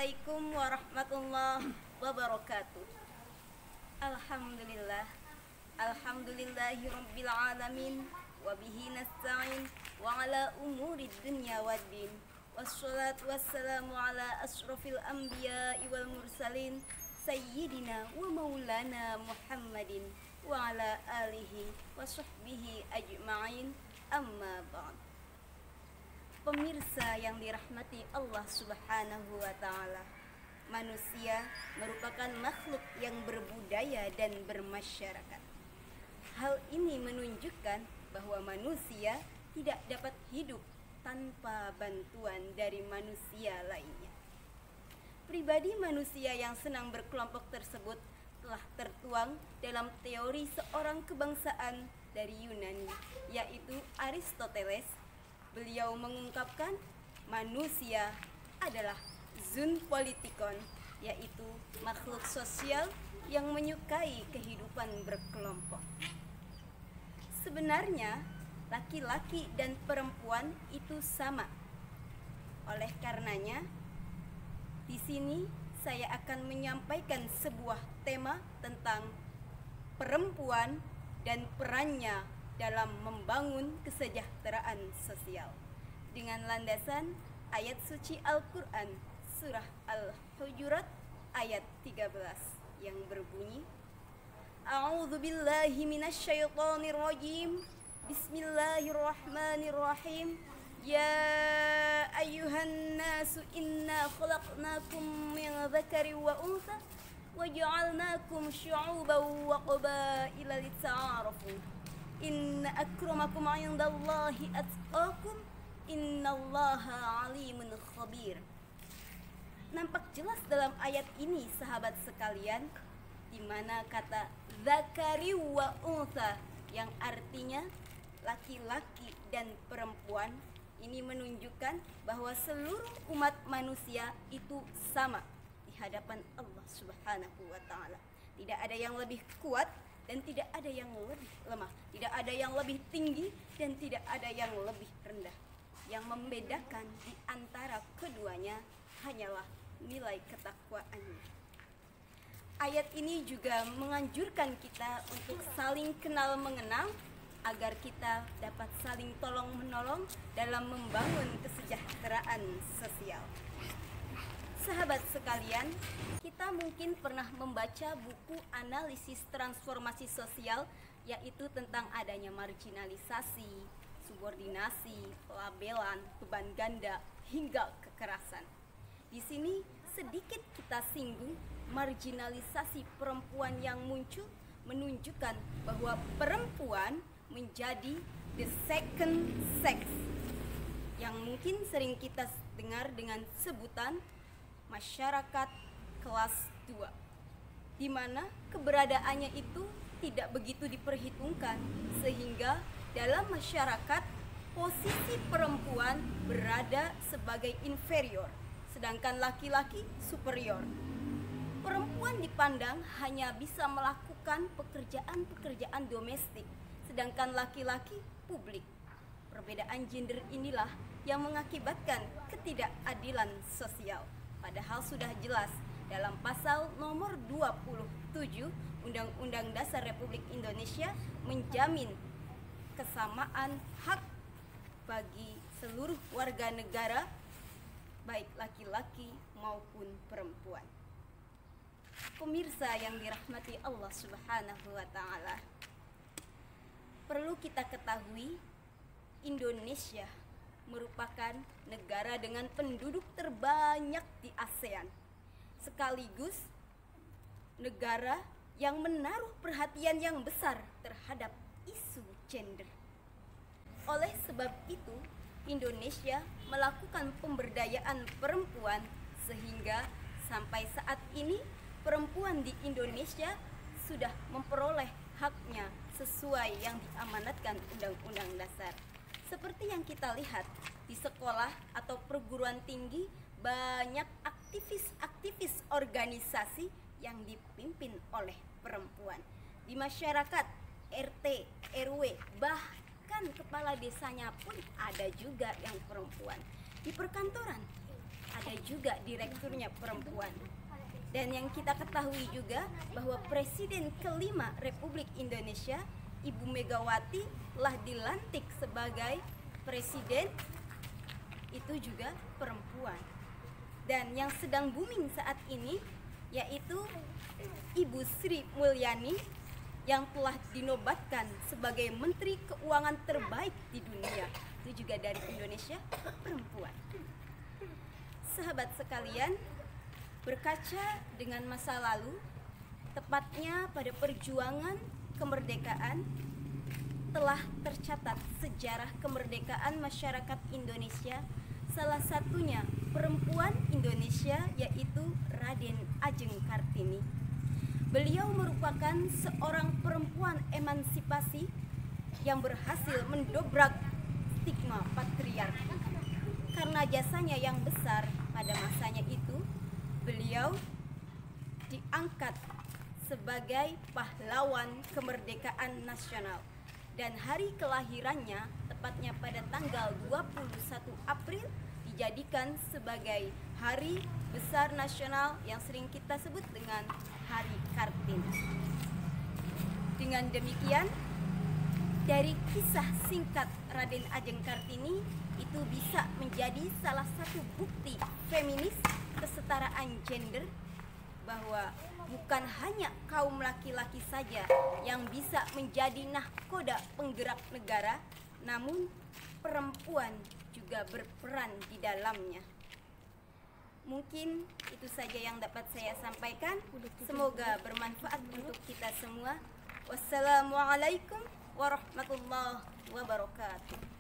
Assalamualaikum warahmatullahi wabarakatuh. Alhamdulillah. Alhamdulillahirabbil alamin wa bihi nasta'in wa ala umurid dunya waddin. Wassalatu wassalamu ala asrofil anbiya'i wal mursalin sayyidina wa maulana Muhammadin wa ala alihi wa sahbihi ajma'in. Amma ba'd. Pemirsa yang dirahmati Allah Subhanahu wa Ta'ala, manusia merupakan makhluk yang berbudaya dan bermasyarakat. Hal ini menunjukkan bahwa manusia tidak dapat hidup tanpa bantuan dari manusia lainnya. Pribadi manusia yang senang berkelompok tersebut telah tertuang dalam teori seorang kebangsaan dari Yunani, yaitu Aristoteles. Beliau mengungkapkan manusia adalah zoonpolitikon, yaitu makhluk sosial yang menyukai kehidupan berkelompok. Sebenarnya laki-laki dan perempuan itu sama. Oleh karenanya, di sini saya akan menyampaikan sebuah tema tentang perempuan dan perannya dalam membangun kesejahteraan sosial dengan landasan ayat suci Al-Quran surah Al-Hujurat ayat 13 yang berbunyi, A'udzu billahi minasyaitonir rajim. Bismillahirrahmanirrahim. Ya ayyuhan nasu inna khalaqnakum min dzakari wa untha wa ja'alnakum syu'uban wa qabaila lita'arafu. Inna akramakum 'indallahi atqakum. Innallaha 'alimun khabir. Nampak jelas dalam ayat ini sahabat sekalian, di mana kata zakari wa untha yang artinya laki-laki dan perempuan ini menunjukkan bahwa seluruh umat manusia itu sama di hadapan Allah Subhanahu wa Ta'ala. Tidak ada yang lebih kuat dan tidak ada yang lebih lemah, tidak ada yang lebih tinggi dan tidak ada yang lebih rendah. Yang membedakan di antara keduanya hanyalah nilai ketakwaannya. Ayat ini juga menganjurkan kita untuk saling kenal mengenal agar kita dapat saling tolong menolong dalam membangun kesejahteraan sosial. Sahabat sekalian, kita mungkin pernah membaca buku analisis transformasi sosial, yaitu tentang adanya marginalisasi, subordinasi, pelabelan, beban ganda, hingga kekerasan. Di sini sedikit kita singgung marginalisasi perempuan yang muncul menunjukkan bahwa perempuan menjadi the second sex yang mungkin sering kita dengar dengan sebutan masyarakat kelas 2, di mana keberadaannya itu tidak begitu diperhitungkan, sehingga dalam masyarakat posisi perempuan berada sebagai inferior, sedangkan laki-laki superior. Perempuan dipandang hanya bisa melakukan pekerjaan-pekerjaan domestik, sedangkan laki-laki publik. Perbedaan gender inilah yang mengakibatkan ketidakadilan sosial. Padahal sudah jelas dalam pasal nomor 27 Undang-Undang Dasar Republik Indonesia menjamin kesamaan hak bagi seluruh warga negara, baik laki-laki maupun perempuan. Pemirsa yang dirahmati Allah Subhanahu wa Ta'ala, perlu kita ketahui, Indonesia merupakan negara dengan penduduk terbanyak di ASEAN, sekaligus negara yang menaruh perhatian yang besar terhadap isu gender. Oleh sebab itu, Indonesia melakukan pemberdayaan perempuan sehingga sampai saat ini perempuan di Indonesia sudah memperoleh haknya sesuai yang diamanatkan Undang-Undang Dasar. Seperti yang kita lihat di sekolah atau perguruan tinggi, banyak aktivis-aktivis organisasi yang dipimpin oleh perempuan. Di masyarakat, RT, RW, bahkan kepala desanya pun ada juga yang perempuan. Di perkantoran ada juga direkturnya perempuan. Dan yang kita ketahui juga bahwa Presiden kelima Republik Indonesia, Ibu Megawati, telah dilantik sebagai presiden itu juga perempuan. Dan yang sedang booming saat ini yaitu Ibu Sri Mulyani yang telah dinobatkan sebagai Menteri Keuangan terbaik di dunia. Itu juga dari Indonesia, perempuan. Sahabat sekalian, berkaca dengan masa lalu, tepatnya pada perjuangan kemerdekaan, telah tercatat sejarah kemerdekaan masyarakat Indonesia, salah satunya perempuan Indonesia yaitu Raden Ajeng Kartini. Beliau merupakan seorang perempuan emansipasi yang berhasil mendobrak stigma patriarki. Karena jasanya yang besar pada masanya itu, beliau diangkat sebagai pahlawan kemerdekaan nasional. Dan hari kelahirannya, tepatnya pada tanggal 21 April, dijadikan sebagai hari besar nasional yang sering kita sebut dengan Hari Kartini. Dengan demikian, dari kisah singkat Raden Ajeng Kartini itu bisa menjadi salah satu bukti feminis kesetaraan gender, bahwa bukan hanya kaum laki-laki saja yang bisa menjadi nahkoda penggerak negara, namun perempuan juga berperan di dalamnya. Mungkin itu saja yang dapat saya sampaikan. Semoga bermanfaat untuk kita semua. Wassalamualaikum warahmatullahi wabarakatuh.